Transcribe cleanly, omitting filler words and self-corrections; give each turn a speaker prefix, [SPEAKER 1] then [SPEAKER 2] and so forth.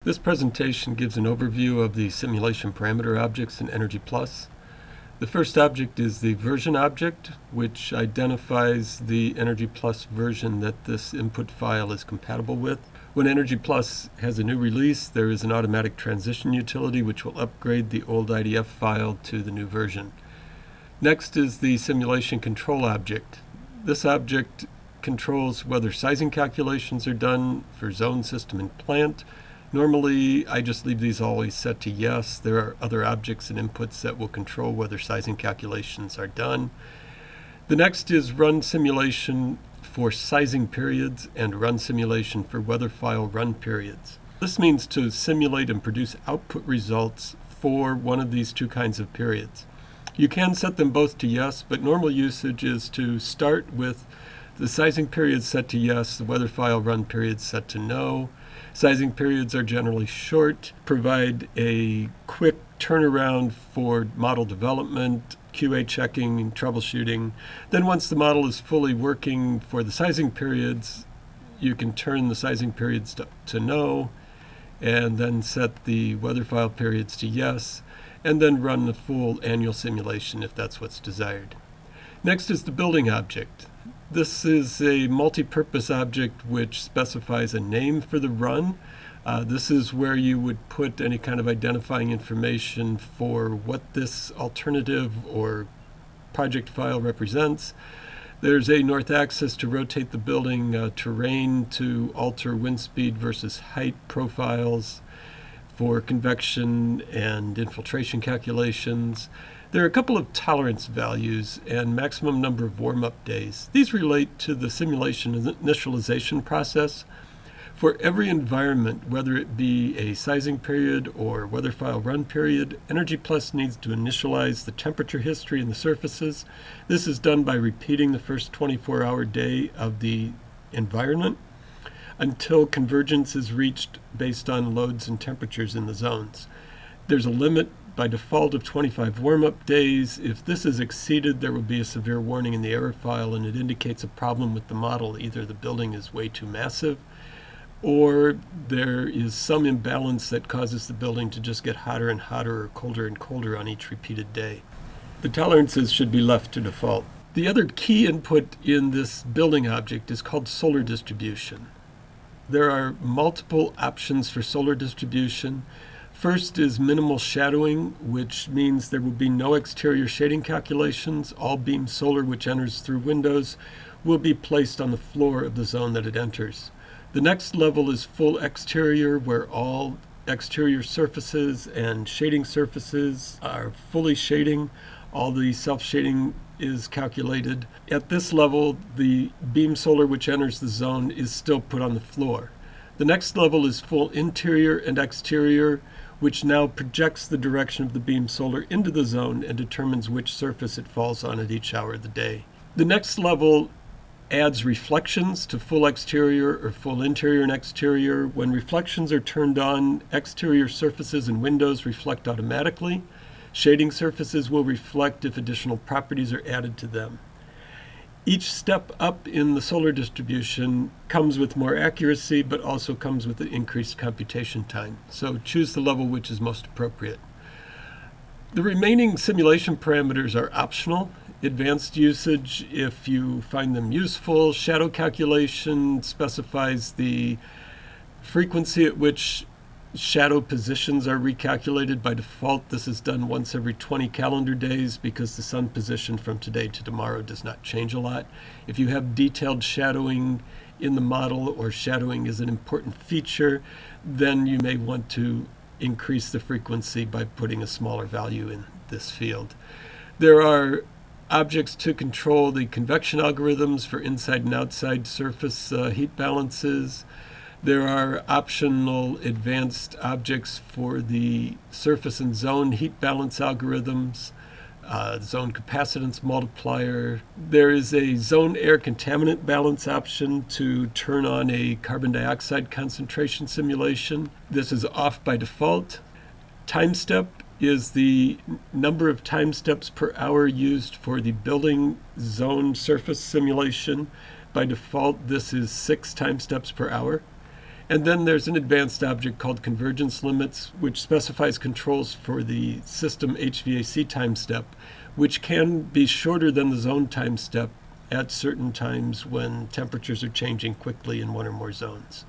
[SPEAKER 1] This presentation gives an overview of the simulation parameter objects in EnergyPlus. The first object is the version object, which identifies the EnergyPlus version that this input file is compatible with. When EnergyPlus has a new release, there is an automatic transition utility which will upgrade the old IDF file to the new version. Next is the simulation control object. This object controls whether sizing calculations are done for zone, system, and plant. Normally, I just leave these always set to yes. There are other objects and inputs that will control whether sizing calculations are done. The next is run simulation for sizing periods and run simulation for weather file run periods. This means to simulate and produce output results for one of these two kinds of periods. You can set them both to yes, but normal usage is to start with the sizing period set to yes, the weather file run period set to no. Sizing periods are generally short, provide a quick turnaround for model development, QA checking, and troubleshooting. Then once the model is fully working for the sizing periods, you can turn the sizing periods to no, and then set the weather file periods to yes, and then run the full annual simulation if that's what's desired. Next is the building object. This is a multi-purpose object which specifies a name for the run. This is where you would put any kind of identifying information for what this alternative or project file represents. There's a north axis to rotate the building, terrain to alter wind speed versus height profiles for convection and infiltration calculations. There are a couple of tolerance values and maximum number of warm-up days. These relate to the simulation initialization process. For every environment, whether it be a sizing period or weather file run period, EnergyPlus needs to initialize the temperature history in the surfaces. This is done by repeating the first 24-hour day of the environment until convergence is reached based on loads and temperatures in the zones. There's a limit by default of 25 warm-up days. If this is exceeded, there will be a severe warning in the error file, and it indicates a problem with the model. Either the building is way too massive, or there is some imbalance that causes the building to just get hotter and hotter or colder and colder on each repeated day. The tolerances should be left to default. The other key input in this building object is called solar distribution. There are multiple options for solar distribution. First is minimal shadowing, which means there will be no exterior shading calculations. All beam solar which enters through windows will be placed on the floor of the zone that it enters. The next level is full exterior, where all exterior surfaces and shading surfaces are fully shading. All the self-shading is calculated. At this level, the beam solar which enters the zone is still put on the floor. The next level is full interior and exterior, which now projects the direction of the beam solar into the zone and determines which surface it falls on at each hour of the day. The next level adds reflections to full exterior or full interior and exterior. When reflections are turned on, exterior surfaces and windows reflect automatically. Shading surfaces will reflect if additional properties are added to them. Each step up in the solar distribution comes with more accuracy, but also comes with an increased computation time. So choose the level which is most appropriate. The remaining simulation parameters are optional. Advanced usage, if you find them useful. Shadow calculation specifies the frequency at which shadow positions are recalculated. By default, this is done once every 20 calendar days because the sun position from today to tomorrow does not change a lot. If you have detailed shadowing in the model, or shadowing is an important feature, then you may want to increase the frequency by putting a smaller value in this field. There are objects to control the convection algorithms for inside and outside surface heat balances. There are optional advanced objects for the surface and zone heat balance algorithms, zone capacitance multiplier. There is a zone air contaminant balance option to turn on a carbon dioxide concentration simulation. This is off by default. Time step is the number of time steps per hour used for the building zone surface simulation. By default, this is 6 time steps per hour. And then there's an advanced object called convergence limits, which specifies controls for the system HVAC time step, which can be shorter than the zone time step at certain times when temperatures are changing quickly in one or more zones.